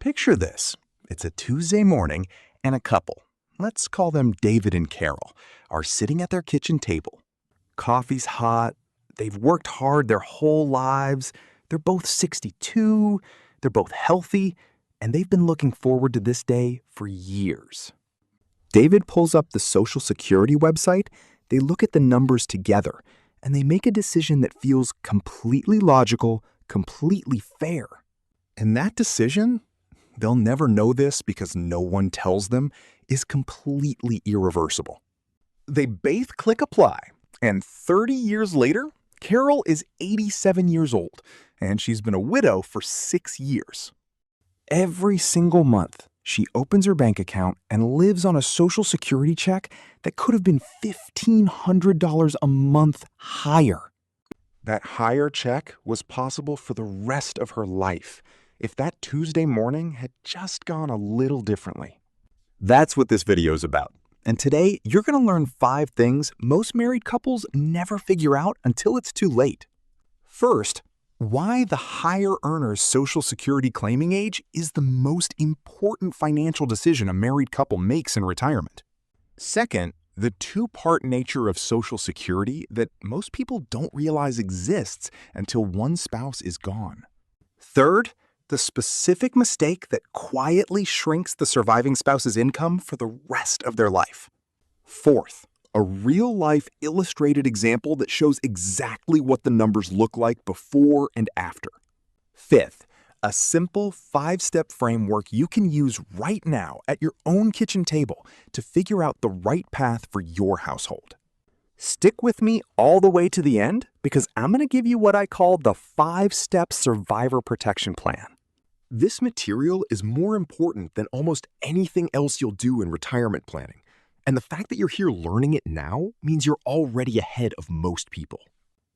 Picture this. It's a Tuesday morning and a couple, let's call them David and Carol, are sitting at their kitchen table. Coffee's hot. They've worked hard their whole lives. They're both 62. They're both healthy. And they've been looking forward to this day for years. David pulls up the Social Security website. They look at the numbers together, and they make a decision that feels completely logical, completely fair. And that decision, they'll never know this because no one tells them, is completely irreversible. They both click apply, and 30 years later, Carol is 87 years old, and she's been a widow for 6 years. Every single month, she opens her bank account and lives on a Social Security check that could have been $1,500 a month higher. That higher check was possible for the rest of her life if that Tuesday morning had just gone a little differently. That's what this video is about. And today, you're going to learn 5 things most married couples never figure out until it's too late. First, why the higher earner's Social Security claiming age is the most important financial decision a married couple makes in retirement. Second, the 2-part nature of Social Security that most people don't realize exists until one spouse is gone. Third, the specific mistake that quietly shrinks the surviving spouse's income for the rest of their life. Fourth, a real-life illustrated example that shows exactly what the numbers look like before and after. Fifth, a simple 5-step framework you can use right now at your own kitchen table to figure out the right path for your household. Stick with me all the way to the end because I'm going to give you what I call the 5-step survivor protection plan. This material is more important than almost anything else you'll do in retirement planning. And the fact that you're here learning it now means you're already ahead of most people.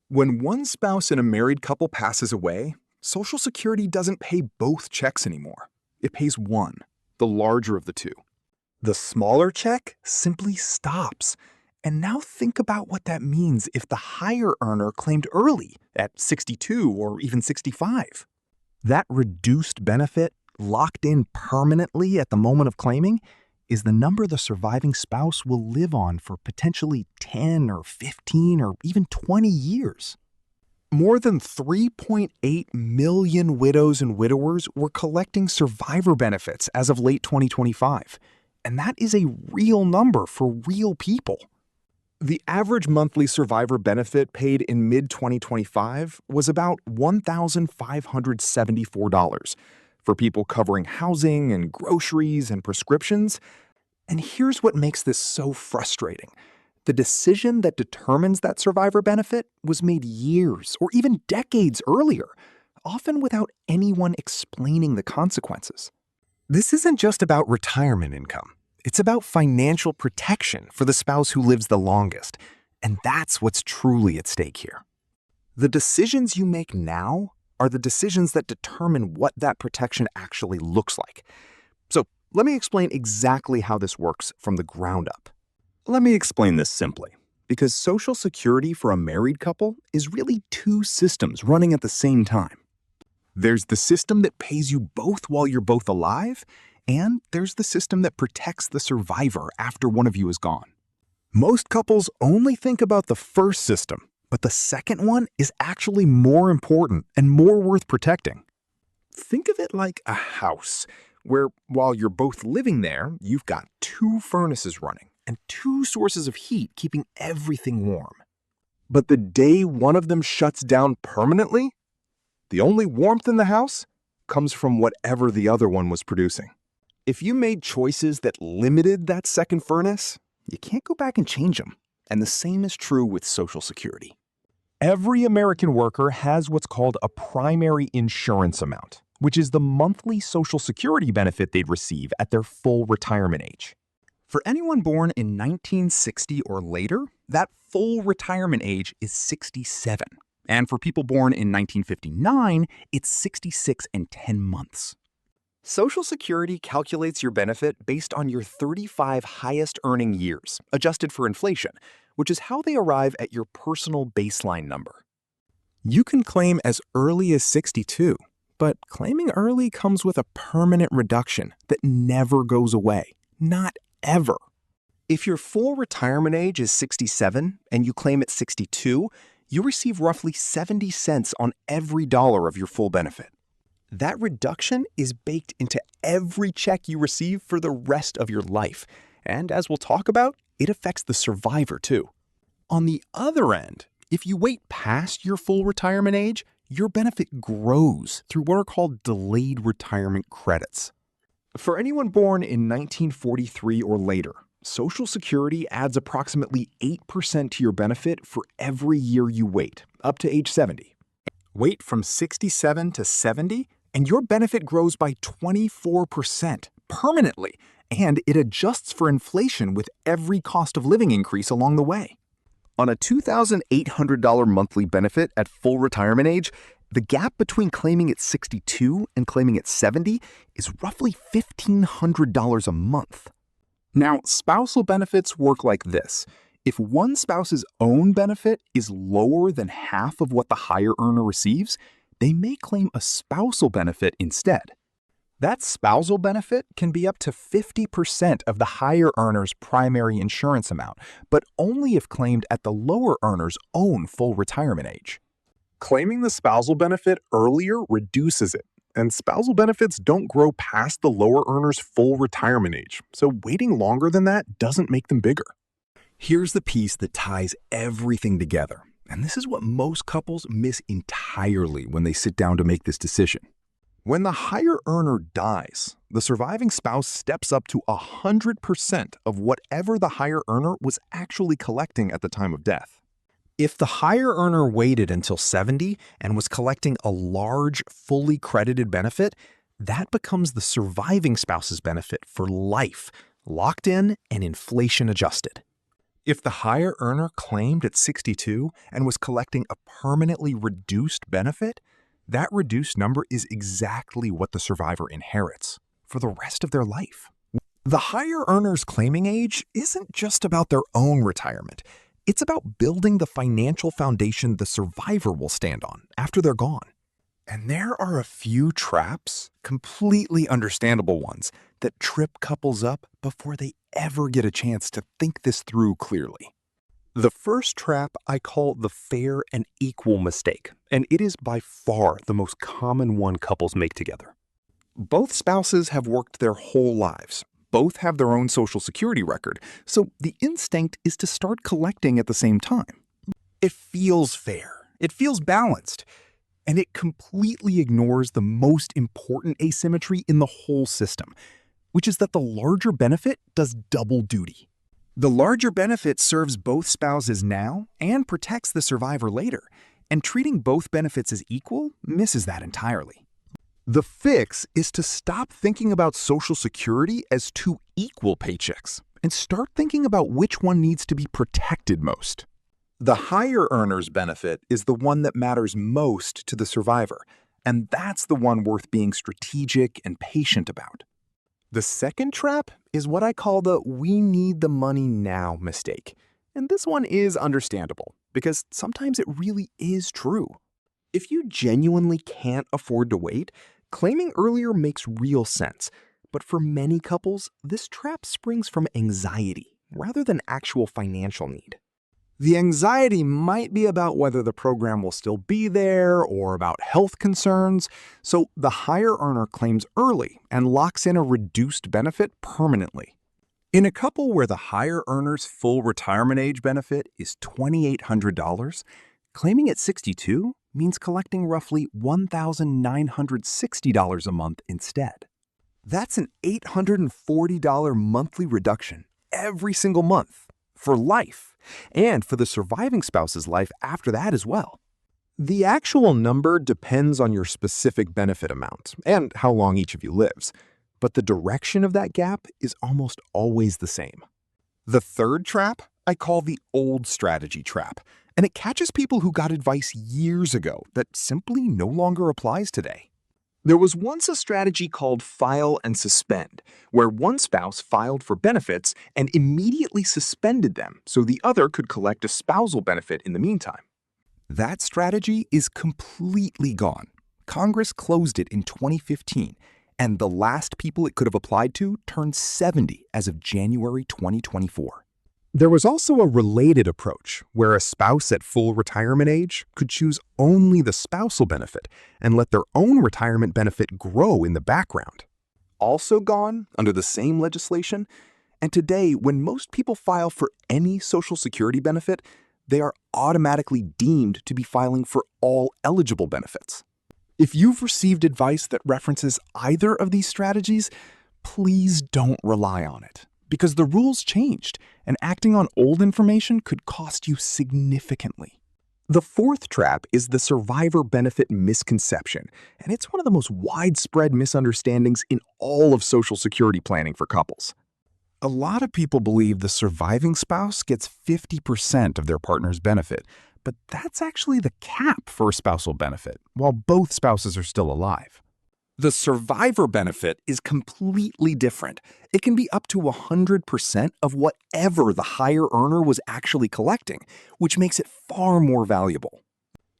When one spouse in a married couple passes away, Social Security doesn't pay both checks anymore. It pays one, the larger of the two. The smaller check simply stops. And now think about what that means if the higher earner claimed early at 62 or even 65. That reduced benefit, locked in permanently at the moment of claiming, is the number the surviving spouse will live on for potentially 10 or 15 or even 20 years. More than 3.8 million widows and widowers were collecting survivor benefits as of late 2025, and that is a real number for real people. The average monthly survivor benefit paid in mid-2025 was about $1,574 for people covering housing and groceries and prescriptions. And here's what makes this so frustrating. The decision that determines that survivor benefit was made years or even decades earlier, often without anyone explaining the consequences. This isn't just about retirement income. It's about financial protection for the spouse who lives the longest, and that's what's truly at stake here. The decisions you make now are the decisions that determine what that protection actually looks like. So let me explain exactly how this works from the ground up. Let me explain this simply, because Social Security for a married couple is really 2 systems running at the same time. There's the system that pays you both while you're both alive, and there's the system that protects the survivor after one of you is gone. Most couples only think about the first system, but the second one is actually more important and more worth protecting. Think of it like a house, where while you're both living there, you've got 2 furnaces running and 2 sources of heat keeping everything warm. But the day one of them shuts down permanently, the only warmth in the house comes from whatever the other one was producing. If you made choices that limited that second furnace, you can't go back and change them. And the same is true with Social Security. Every American worker has what's called a primary insurance amount, which is the monthly Social Security benefit they'd receive at their full retirement age. For anyone born in 1960 or later, that full retirement age is 67. And for people born in 1959, it's 66 and 10 months. Social Security calculates your benefit based on your 35 highest earning years, adjusted for inflation, which is how they arrive at your personal baseline number. You can claim as early as 62, But claiming early comes with a permanent reduction that never goes away. Not ever. If your full retirement age is 67 and you claim at 62, you receive roughly 70 cents on every dollar of your full benefit. That reduction is baked into every check you receive for the rest of your life. And as we'll talk about, it affects the survivor too. On the other end, if you wait past your full retirement age, your benefit grows through what are called delayed retirement credits. For anyone born in 1943 or later, Social Security adds approximately 8% to your benefit for every year you wait, up to age 70. Wait from 67 to 70, and your benefit grows by 24% permanently, and it adjusts for inflation with every cost of living increase along the way. On a $2,800 monthly benefit at full retirement age, the gap between claiming at 62 and claiming at 70 is roughly $1,500 a month. Now, spousal benefits work like this. If one spouse's own benefit is lower than half of what the higher earner receives, they may claim a spousal benefit instead. That spousal benefit can be up to 50% of the higher earner's primary insurance amount, but only if claimed at the lower earner's own full retirement age. Claiming the spousal benefit earlier reduces it, and spousal benefits don't grow past the lower earner's full retirement age, so waiting longer than that doesn't make them bigger. Here's the piece that ties everything together, and this is what most couples miss entirely when they sit down to make this decision. When the higher earner dies, the surviving spouse steps up to 100% of whatever the higher earner was actually collecting at the time of death. If the higher earner waited until 70 and was collecting a large, fully credited benefit, that becomes the surviving spouse's benefit for life, locked in and inflation adjusted. If the higher earner claimed at 62 and was collecting a permanently reduced benefit, that reduced number is exactly what the survivor inherits for the rest of their life. The higher earner's claiming age isn't just about their own retirement. It's about building the financial foundation the survivor will stand on after they're gone. And there are a few traps, completely understandable ones, that trip couples up before they ever get a chance to think this through clearly. The first trap I call the fair and equal mistake, and it is by far the most common one couples make together. Both spouses have worked their whole lives. Both have their own Social Security record, so the instinct is to start collecting at the same time. It feels fair, it feels balanced, and it completely ignores the most important asymmetry in the whole system, which is that the larger benefit does double duty. The larger benefit serves both spouses now and protects the survivor later, and treating both benefits as equal misses that entirely. The fix is to stop thinking about Social Security as two equal paychecks and start thinking about which one needs to be protected most. The higher earner's benefit is the one that matters most to the survivor, and that's the one worth being strategic and patient about. The second trap is what I call the "we need the money now" mistake. And this one is understandable because sometimes it really is true. If you genuinely can't afford to wait, claiming earlier makes real sense. But for many couples, this trap springs from anxiety rather than actual financial need. The anxiety might be about whether the program will still be there or about health concerns, so the higher earner claims early and locks in a reduced benefit permanently. In a couple where the higher earner's full retirement age benefit is $2,800, claiming at 62 means collecting roughly $1,960 a month instead. That's an $840 monthly reduction every single month for life, and for the surviving spouse's life after that as well. The actual number depends on your specific benefit amount and how long each of you lives, but the direction of that gap is almost always the same. The third trap I call the old strategy trap, and it catches people who got advice years ago that simply no longer applies today. There was once a strategy called file and suspend, where one spouse filed for benefits and immediately suspended them so the other could collect a spousal benefit in the meantime. That strategy is completely gone. Congress closed it in 2015, and the last people it could have applied to turned 70 as of January 2024. There was also a related approach, where a spouse at full retirement age could choose only the spousal benefit and let their own retirement benefit grow in the background. Also gone under the same legislation, and today, when most people file for any Social Security benefit, they are automatically deemed to be filing for all eligible benefits. If you've received advice that references either of these strategies, please don't rely on it, because the rules changed, and acting on old information could cost you significantly. The fourth trap is the survivor benefit misconception, and it's one of the most widespread misunderstandings in all of Social Security planning for couples. A lot of people believe the surviving spouse gets 50% of their partner's benefit, but that's actually the cap for a spousal benefit, while both spouses are still alive. The survivor benefit is completely different. It can be up to 100% of whatever the higher earner was actually collecting, which makes it far more valuable.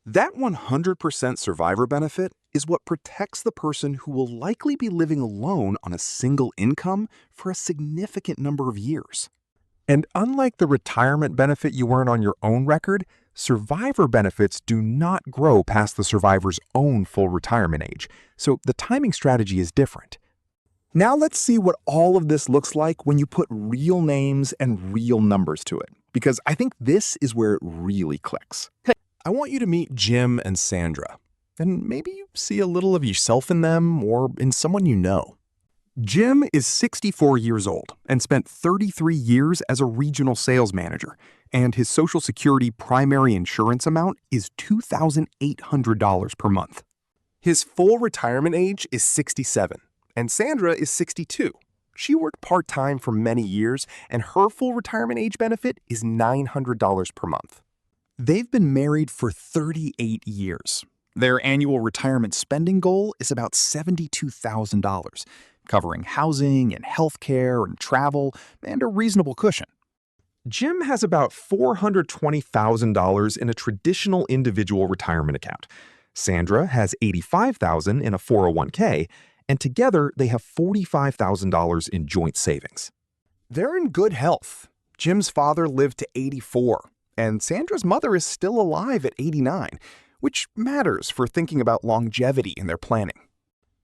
That 100% survivor benefit is what protects the person who will likely be living alone on a single income for a significant number of years. And unlike the retirement benefit you earn on your own record, survivor benefits do not grow past the survivor's own full retirement age, so the timing strategy is different. Now let's see what all of this looks like when you put real names and real numbers to it, because I think this is where it really clicks. Hey, I want you to meet Jim and Sandra, and maybe you see a little of yourself in them or in someone you know. Jim is 64 years old and spent 33 years as a regional sales manager, and his Social Security primary insurance amount is $2,800 per month. His full retirement age is 67, and Sandra is 62. She worked part-time for many years, and her full retirement age benefit is $900 per month. They've been married for 38 years. Their annual retirement spending goal is about $72,000, covering housing and healthcare and travel and a reasonable cushion. Jim has about $420,000 in a traditional individual retirement account. Sandra has $85,000 in a 401k, and together they have $45,000 in joint savings. They're in good health. Jim's father lived to 84, and Sandra's mother is still alive at 89, which matters for thinking about longevity in their planning.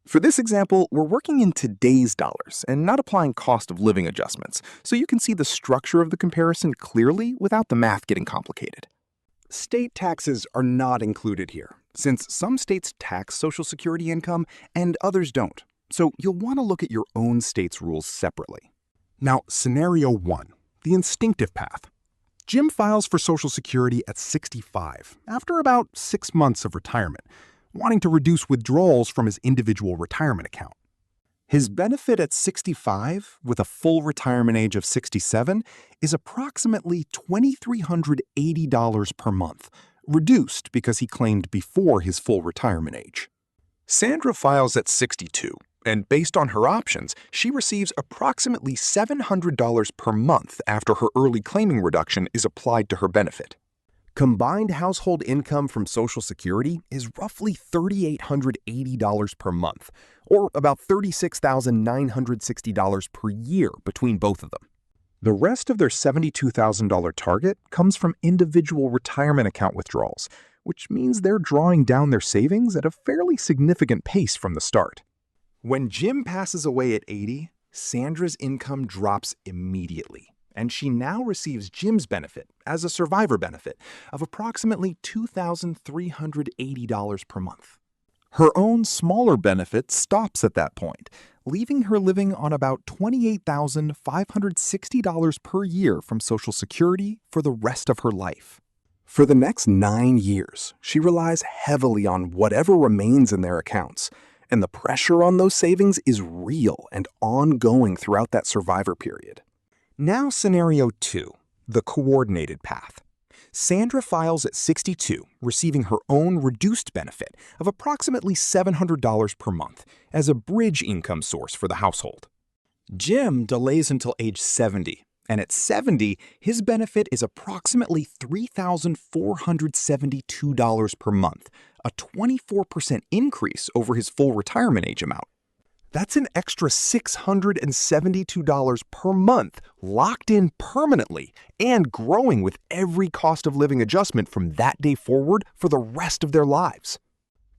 For this example, we're working in today's dollars and not applying cost of living adjustments, so you can see the structure of the comparison clearly without the math getting complicated. State taxes are not included here, since some states tax Social Security income and others don't, so you'll want to look at your own state's rules separately. Now, scenario 1, the instinctive path. Jim files for Social Security at 65, after about 6 months of retirement, wanting to reduce withdrawals from his individual retirement account. His benefit at 65, with a full retirement age of 67, is approximately $2,380 per month, reduced because he claimed before his full retirement age. Sandra files at 62, and based on her options, she receives approximately $700 per month after her early claiming reduction is applied to her benefit. Combined household income from Social Security is roughly $3,880 per month, or about $36,960 per year between both of them. The rest of their $72,000 target comes from individual retirement account withdrawals, which means they're drawing down their savings at a fairly significant pace from the start. When Jim passes away at 80, Sandra's income drops immediately, and she now receives Jim's benefit as a survivor benefit of approximately $2,380 per month. Her own smaller benefit stops at that point, leaving her living on about $28,560 per year from Social Security for the rest of her life. For the next 9 years, she relies heavily on whatever remains in their accounts, and the pressure on those savings is real and ongoing throughout that survivor period. Now scenario 2, the coordinated path. Sandra files at 62, receiving her own reduced benefit of approximately $700 per month as a bridge income source for the household. Jim delays until age 70 And at 70, his benefit is approximately $3,472 per month, a 24% increase over his full retirement age amount. That's an extra $672 per month locked in permanently and growing with every cost of living adjustment from that day forward for the rest of their lives.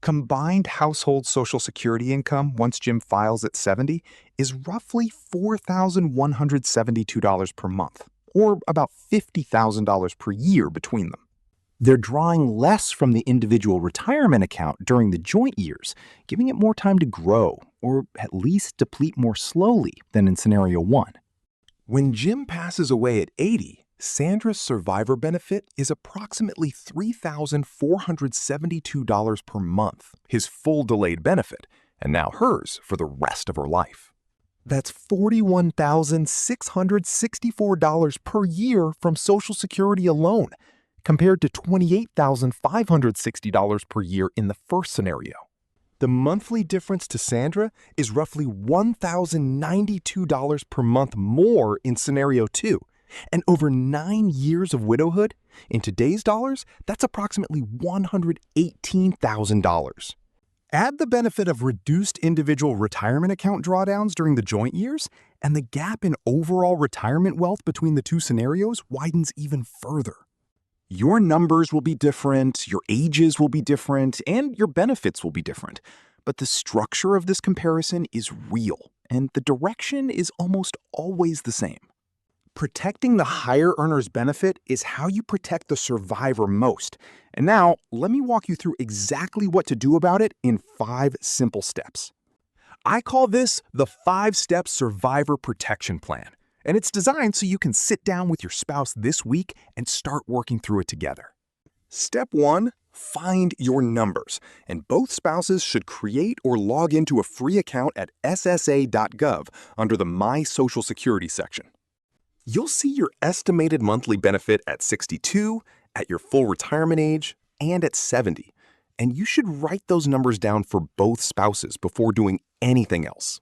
Combined household Social Security income once Jim files at 70 is roughly $4,172 per month, or about $50,000 per year between them. They're drawing less from the individual retirement account during the joint years, giving it more time to grow, or at least deplete more slowly than in scenario 1. When Jim passes away at 80, Sandra's survivor benefit is approximately $3,472 per month, his full delayed benefit, and now hers for the rest of her life. That's $41,664 per year from Social Security alone, compared to $28,560 per year in the first scenario. The monthly difference to Sandra is roughly $1,092 per month more in scenario 2. And over 9 years of widowhood, in today's dollars, that's approximately $118,000. Add the benefit of reduced individual retirement account drawdowns during the joint years, and the gap in overall retirement wealth between the two scenarios widens even further. Your numbers will be different, your ages will be different, and your benefits will be different. But the structure of this comparison is real, and the direction is almost always the same. Protecting the higher earner's benefit is how you protect the survivor most. And now, let me walk you through exactly what to do about it in 5 simple steps. I call this the 5-step survivor protection plan, and it's designed so you can sit down with your spouse this week and start working through it together. Step 1, find your numbers, and both spouses should create or log into a free account at ssa.gov under the My Social Security section. You'll see your estimated monthly benefit at 62, at your full retirement age, and at 70. And you should write those numbers down for both spouses before doing anything else.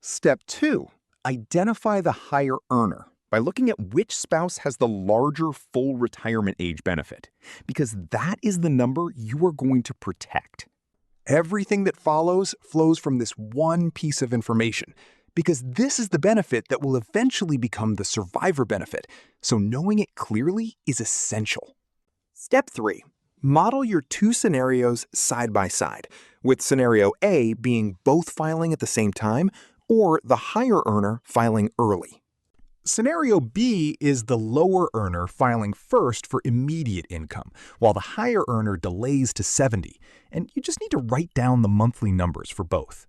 Step 2, identify the higher earner by looking at which spouse has the larger full retirement age benefit, because that is the number you are going to protect. Everything that follows flows from this one piece of information, because this is the benefit that will eventually become the survivor benefit, so knowing it clearly is essential. Step 3. Model your 2 scenarios side by side, with scenario A being both filing at the same time, or the higher earner filing early. Scenario B is the lower earner filing first for immediate income, while the higher earner delays to 70, and you just need to write down the monthly numbers for both.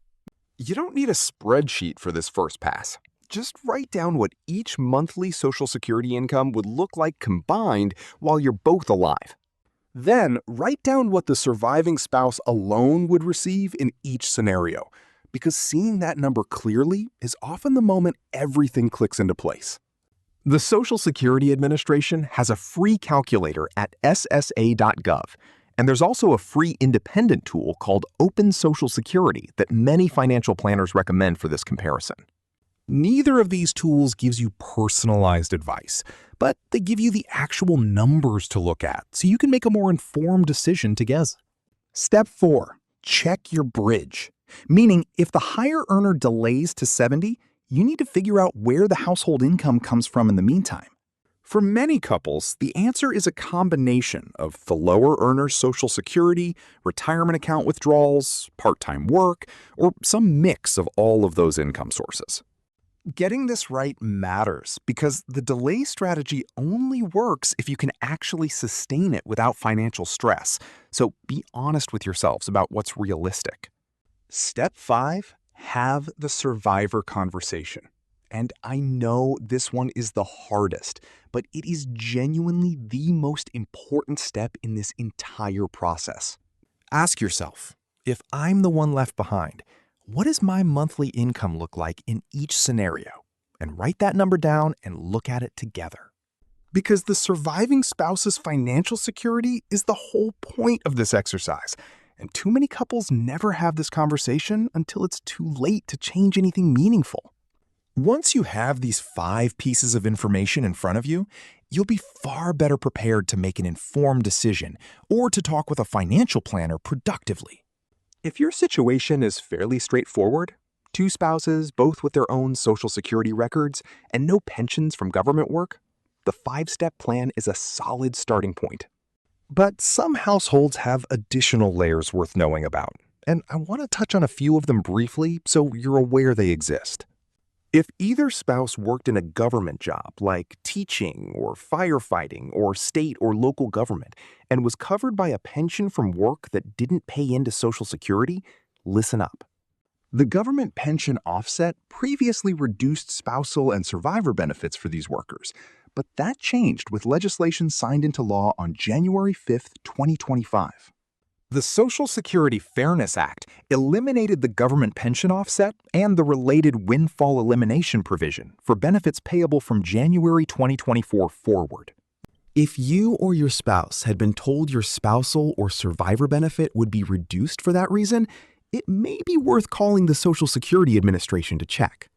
You don't need a spreadsheet for this first pass. Just write down what each monthly Social Security income would look like combined while you're both alive. Then, write down what the surviving spouse alone would receive in each scenario, because seeing that number clearly is often the moment everything clicks into place. The Social Security Administration has a free calculator at ssa.gov. And there's also a free independent tool called Open Social Security that many financial planners recommend for this comparison. Neither of these tools gives you personalized advice, but they give you the actual numbers to look at so you can make a more informed decision together. Step 4, check your bridge. Meaning, if the higher earner delays to 70, you need to figure out where the household income comes from in the meantime. For many couples, the answer is a combination of the lower earner's Social Security, retirement account withdrawals, part-time work, or some mix of all of those income sources. Getting this right matters because the delay strategy only works if you can actually sustain it without financial stress. So be honest with yourselves about what's realistic. Step 5, have the survivor conversation. And I know this one is the hardest, but it is genuinely the most important step in this entire process. Ask yourself, if I'm the one left behind, what does my monthly income look like in each scenario? And write that number down and look at it together. Because the surviving spouse's financial security is the whole point of this exercise. And too many couples never have this conversation until it's too late to change anything meaningful. Once you have these 5 pieces of information in front of you, you'll be far better prepared to make an informed decision or to talk with a financial planner productively. If your situation is fairly straightforward, two spouses, both with their own Social Security records, and no pensions from government work, the 5-step plan is a solid starting point. But some households have additional layers worth knowing about, and I want to touch on a few of them briefly so you're aware they exist. If either spouse worked in a government job like teaching or firefighting or state or local government and was covered by a pension from work that didn't pay into Social Security, listen up. The government pension offset previously reduced spousal and survivor benefits for these workers, but that changed with legislation signed into law on January 5, 2025. The Social Security Fairness Act eliminated the government pension offset and the related windfall elimination provision for benefits payable from January 2024 forward. If you or your spouse had been told your spousal or survivor benefit would be reduced for that reason, it may be worth calling the Social Security Administration to check.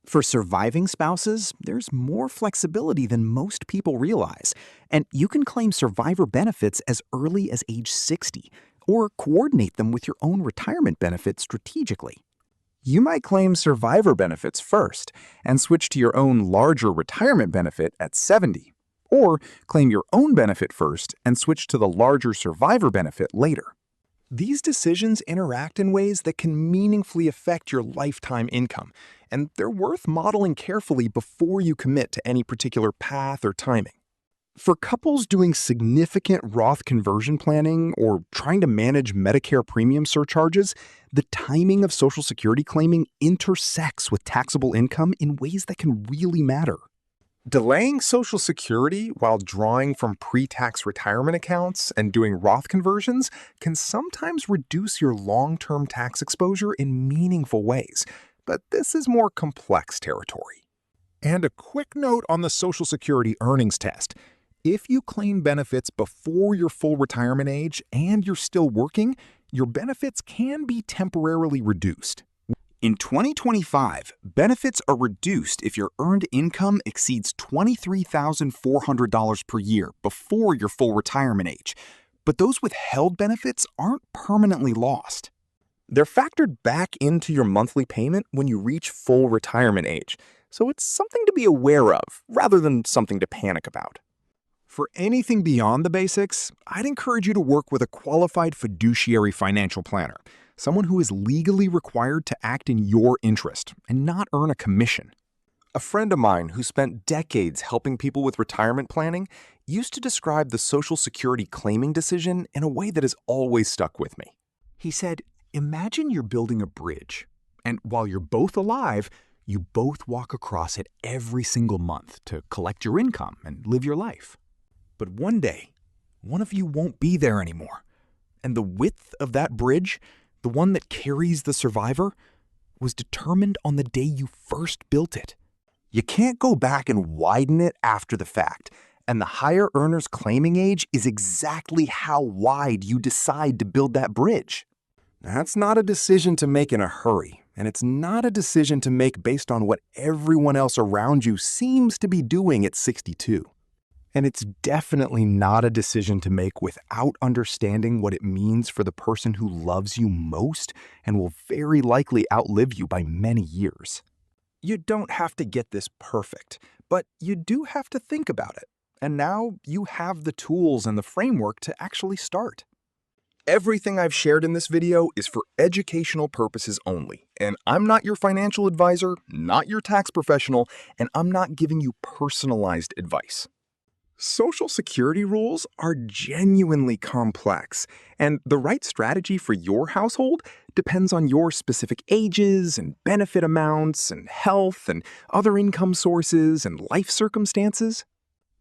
For surviving spouses, there's more flexibility than most people realize, and you can claim survivor benefits as early as age 60 or coordinate them with your own retirement benefits strategically. You might claim survivor benefits first and switch to your own larger retirement benefit at 70, or claim your own benefit first and switch to the larger survivor benefit later. These decisions interact in ways that can meaningfully affect your lifetime income, and they're worth modeling carefully before you commit to any particular path or timing. For couples doing significant Roth conversion planning or trying to manage Medicare premium surcharges, the timing of Social Security claiming intersects with taxable income in ways that can really matter. Delaying Social Security while drawing from pre-tax retirement accounts and doing Roth conversions can sometimes reduce your long-term tax exposure in meaningful ways, but this is more complex territory. And a quick note on the Social Security earnings test. If you claim benefits before your full retirement age and you're still working, your benefits can be temporarily reduced. In 2025, benefits are reduced if your earned income exceeds $23,400 per year before your full retirement age, but those withheld benefits aren't permanently lost. They're factored back into your monthly payment when you reach full retirement age, so it's something to be aware of rather than something to panic about. For anything beyond the basics, I'd encourage you to work with a qualified fiduciary financial planner, someone who is legally required to act in your interest and not earn a commission. A friend of mine who spent decades helping people with retirement planning used to describe the Social Security claiming decision in a way that has always stuck with me. He said, imagine you're building a bridge, and while you're both alive, you both walk across it every single month to collect your income and live your life. But one day, one of you won't be there anymore, and the width of that bridge, the one that carries the survivor, was determined on the day you first built it. You can't go back and widen it after the fact, and the higher earner's claiming age is exactly how wide you decide to build that bridge. That's not a decision to make in a hurry, and it's not a decision to make based on what everyone else around you seems to be doing at 62. And it's definitely not a decision to make without understanding what it means for the person who loves you most and will very likely outlive you by many years. You don't have to get this perfect, but you do have to think about it. And now you have the tools and the framework to actually start. Everything I've shared in this video is for educational purposes only, and I'm not your financial advisor, not your tax professional, and I'm not giving you personalized advice. Social Security rules are genuinely complex, and the right strategy for your household depends on your specific ages and benefit amounts and health and other income sources and life circumstances.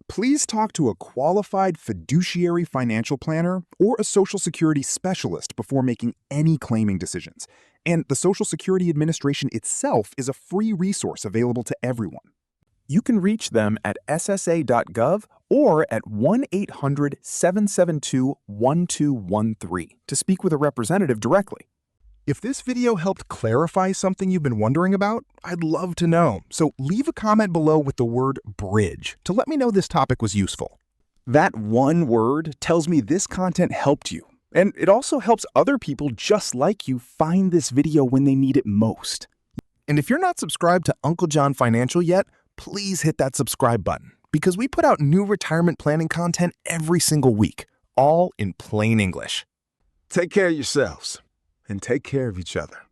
Please talk to a qualified fiduciary financial planner or a Social Security specialist before making any claiming decisions. And the Social Security Administration itself is a free resource available to everyone. You can reach them at ssa.gov or at 1-800-772-1213 to speak with a representative directly. If this video helped clarify something you've been wondering about, I'd love to know. So leave a comment below with the word bridge to let me know this topic was useful. That one word tells me this content helped you, and it also helps other people just like you find this video when they need it most. And if you're not subscribed to Uncle John Financial yet, please hit that subscribe button because we put out new retirement planning content every single week, all in plain English. Take care of yourselves and take care of each other.